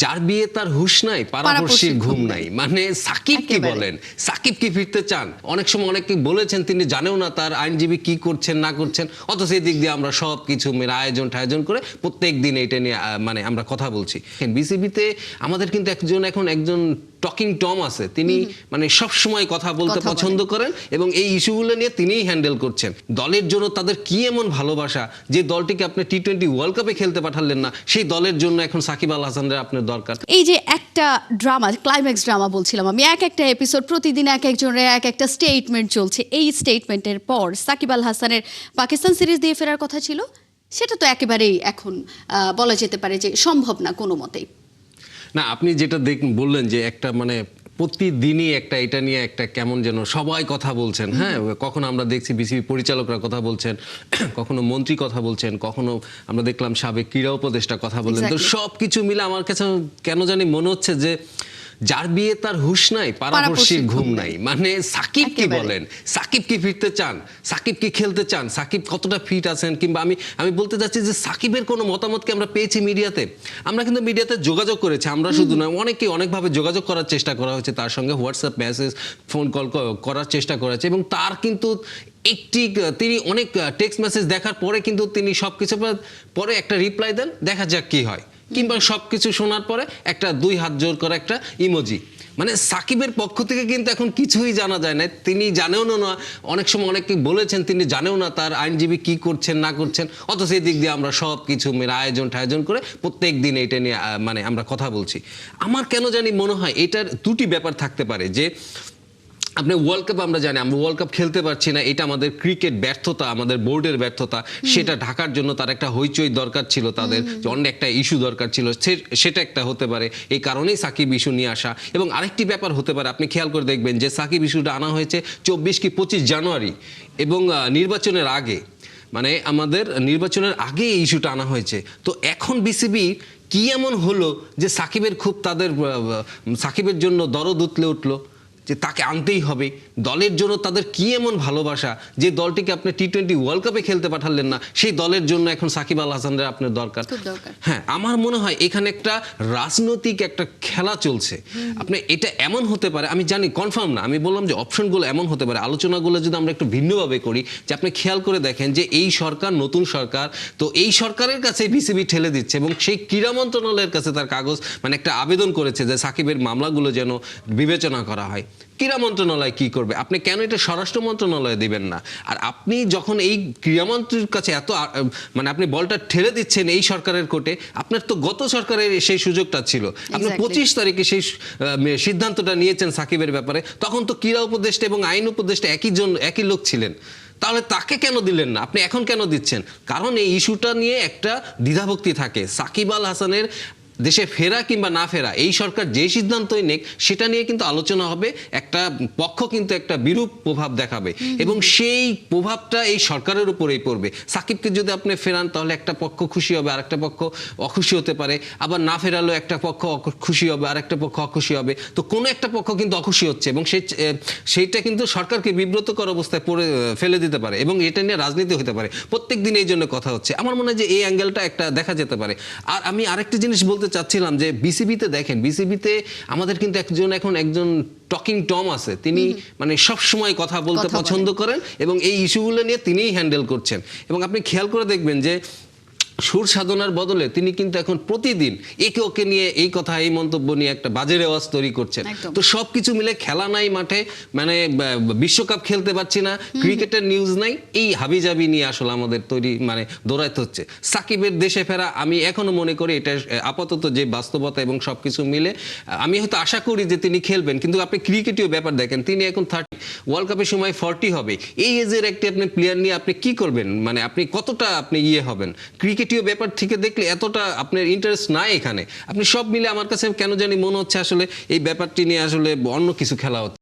যার বিয়ে তার হুঁশ নাই পাড়াপড়শির ঘুম নাই। মানে সাকিব কি বলেন, সাকিব কি ফিরতে চান? অনেক সময় অনেকে বলেছেন তিনি জানেও না তার আইনজীবী কি করছেন না করছেন, অথচ এই দিক দিয়ে আমরা সব কিছু আয়োজন করে প্রত্যেক দিন এটা নিয়ে মানে আমরা কথা বলছি। বিসিবিতে আমাদের কিন্তু এখন একজন টকিং টম আছে, তিনি মানে সব সময় কথা বলতে পছন্দ করেন এবং এই ইস্যুগুলো নিয়ে তিনিই হ্যান্ডেল করছেন। দলের জন্য তাদের কি এমন ভালোবাসা যে দলটিকে আপনি টি-20 ওয়ার্ল্ড কাপে খেলতে পাঠালেন না, সেই দলের জন্য এখন সাকিব আল হাসানের আপনার দরকার। এই যে একটা ড্রামা, ক্লাইম্যাক্স ড্রামা বলছিলাম আমি, একটা এপিসোড প্রতিদিন একজনের একটা স্টেটমেন্ট চলছে। এই স্টেটমেন্টের পর সাকিব আল হাসানের পাকিস্তান সিরিজ দিয়ে ফেরার কথা ছিল, সেটা তো একেবারেই এখন বলা যেতে পারে যে সম্ভব না কোনো মতেই। না, আপনি যেটা বললেন যে একটা মানে প্রতিদিনই একটা এটা নিয়ে একটা কেমন যেন সবাই কথা বলছেন। হ্যাঁ, কখনো আমরা দেখছি বিসিবি পরিচালকরা কথা বলছেন, কখনো মন্ত্রী কথা বলছেন, কখনো আমরা দেখলাম সাবেক ক্রীড়া উপদেষ্টা কথা বললেন। তো সব কিছু মিলে আমার কাছে কেন জানি মনে হচ্ছে যে যার বিয়ে তার হুঁশ নাই পাড়াপড়শির ঘুম নাই। মানে সাকিব কি বলেন, সাকিব কি ফিরতে চান, সাকিব কি খেলতে চান, সাকিব কতটা ফিট আছেন, কিংবা আমি বলতে চাচ্ছি যে সাকিবের কোনো মতামতকে আমরা পেয়েছি মিডিয়াতে। আমরা কিন্তু মিডিয়াতে যোগাযোগ করেছি, আমরা শুধু নয়, অনেকে অনেকভাবে যোগাযোগ করার চেষ্টা করা হয়েছে তার সঙ্গে, হোয়াটসঅ্যাপ মেসেজ, ফোন কল করার চেষ্টা করা হয়েছে এবং তার কিন্তু তিনি অনেক টেক্সট মেসেজ দেখার পরে কিন্তু তিনি সবকিছু পরে একটা রিপ্লাই দেন, দেখা যাক কি হয়, কিংবা সবকিছু শোনার পরে একটা 2 হাত জোর করে একটা ইমোজি। মানে সাকিবের পক্ষ থেকে কিন্তু এখন কিছুই জানা যায় না, তিনি জানেও না, অনেক সময় অনেকে বলেছেন তিনি জানেও না তার আইনজীবী কি করছেন না করছেন, অথচ এই দিক দিয়ে আমরা সব কিছু আয়োজন করে প্রত্যেক দিন এটা নিয়ে মানে আমরা কথা বলছি। আমার কেন জানি মনে হয় এটার দুটি ব্যাপার থাকতে পারে, যে আপনি ওয়ার্ল্ড কাপ, আমরা জানি আমরা ওয়ার্ল্ড কাপ খেলতে পারছি না, এটা আমাদের ক্রিকেট ব্যর্থতা, আমাদের বোর্ডের ব্যর্থতা। সেটা ঢাকার জন্য তার একটা হইচই দরকার ছিল, তাদের অন্য একটা ইস্যু দরকার ছিল, সেটা একটা হতে পারে, এই কারণেই সাকিব ইস্যু নিয়ে আসা। এবং আরেকটি ব্যাপার হতে পারে, আপনি খেয়াল করে দেখবেন যে সাকিব ইস্যুটা আনা হয়েছে 24 কি 25 জানুয়ারি এবং নির্বাচনের আগে, মানে আমাদের নির্বাচনের আগে এই ইস্যুটা আনা হয়েছে। তো এখন বিসিবি কি এমন হলো যে সাকিবের খুব সাকিবের জন্য দরদ উঠলো যে তাকে আনতেই হবে, দলের জন্য তাদের কি এমন ভালোবাসা যে দলটিকে আপনি টি-20 ওয়ার্ল্ড কাপে খেলতে পাঠালেন না, সেই দলের জন্য এখন সাকিব আল হাসানের আপনার দরকার। হ্যাঁ, আমার মনে হয় এখানে একটা রাজনৈতিক একটা খেলা চলছে। আপনি এটা এমন হতে পারে, আমি জানি কনফার্ম না, আমি বললাম যে অপশনগুলো এমন হতে পারে, আলোচনাগুলো যদি আমরা একটু ভিন্নভাবে করি, যে আপনি খেয়াল করে দেখেন যে এই সরকার নতুন সরকার, তো এই সরকারের কাছে বিসিবি ঠেলে দিচ্ছে এবং সেই ক্রীড়া মন্ত্রণালয়ের কাছে তার কাগজ মানে একটা আবেদন করেছে যে সাকিবের মামলাগুলো যেন বিবেচনা করা হয়। ক্রীড়া মন্ত্রণালয় কি করবে? আপনি কেন এটা স্বরাষ্ট্র মন্ত্রণালয়ে দিবেন না? আর আপনি যখন এই ক্রীড়ামন্ত্রীর কাছে এত মানে আপনি বলটা ঠেলে দিচ্ছেন এই সরকারের কোর্টে, আপনার তো গত সরকারের সেই সুযোগটা ছিল, আপনি 25 তারিখে সেই সিদ্ধান্তটা নিয়েছেন সাকিবের ব্যাপারে, তখন তো ক্রীড়া উপদেষ্টা এবং আইন উপদেষ্টা একই লোক ছিলেন, তাহলে তাকে কেন দিলেন না? আপনি এখন কেন দিচ্ছেন? কারণ এই ইস্যুটা নিয়ে একটা দ্বিধাভক্তি থাকে। সাকিব আল হাসানের দেশে ফেরা কিংবা না ফেরা, এই সরকার যে সিদ্ধান্তই নেক সেটা নিয়ে কিন্তু আলোচনা হবে, একটা পক্ষ কিন্তু একটা বিরূপ প্রভাব দেখাবে এবং সেই প্রভাবটা এই সরকারের উপরেই পড়বে। সাকিবকে যদি আপনি ফেরান তাহলে একটা পক্ষ খুশি হবে, আরেকটা পক্ষ অখুশি হতে পারে, আবার না ফেরালেও একটা পক্ষ খুশি হবে, আরেকটা পক্ষ অখুশি হবে। তো কোনো একটা পক্ষ কিন্তু অখুশি হচ্ছে এবং সেইটা কিন্তু সরকারকে বিব্রতকর অবস্থায় ফেলে দিতে পারে এবং এটা নিয়ে রাজনীতি হতে পারে। প্রত্যেকদিন এই জন্য কথা হচ্ছে, আমার মনে হয় যে এই অ্যাঙ্গেলটা একটা দেখা যেতে পারে। আর আমি আরেকটা জিনিস বলতে চাচ্ছিলাম যে বিসিবিতে দেখেন, বিসিবিতে আমাদের কিন্তু এখন একজন টকিং টম আছে, তিনি মানে সব সময় কথা বলতে পছন্দ করেন এবং এই ইস্যুগুলো নিয়ে তিনিই হ্যান্ডেল করছেন। এবং আপনি খেয়াল করে দেখবেন যে সুর সাধনার বদলে তিনি কিন্তু এখন প্রতিদিন ওকে নিয়ে এই কথা এই মন্তব্য নিয়ে একটা বাজে রেওয়াজ তৈরি করছেন। তো সবকিছু মিলে খেলা নাই মাঠে, মানে বিশ্বকাপ খেলতে পারছি না, ক্রিকেটের নিউজ নাই, এই হাবিজাবি নিয়ে আসলে আমাদের মানে দৌড়াইতে হচ্ছে। সাকিবের দেশে ফেরা, আমি এখনো মনে করি এটা আপাতত যে বাস্তবতা এবং সবকিছু মিলে আমি হয়তো আশা করি যে তিনি খেলবেন, কিন্তু আপনি ক্রিকেটীয় ব্যাপার দেখেন, তিনি এখন 30, ওয়ার্ল্ড কাপের সময় 40 হবে, এই এজের একটি আপনি প্লেয়ার নিয়ে আপনি কি করবেন? মানে আপনি কতটা আপনি হবেন? ক্রিকেট ব্যাপার থেকে দেখলে এতটা আপনার ইন্টারেস্ট নাই এখানে। আপনি সব মিলে আমার কাছে কেন জানি মনে হচ্ছে আসলে এই ব্যাপারটি নিয়ে আসলে অন্য কিছু খেলা হচ্ছে।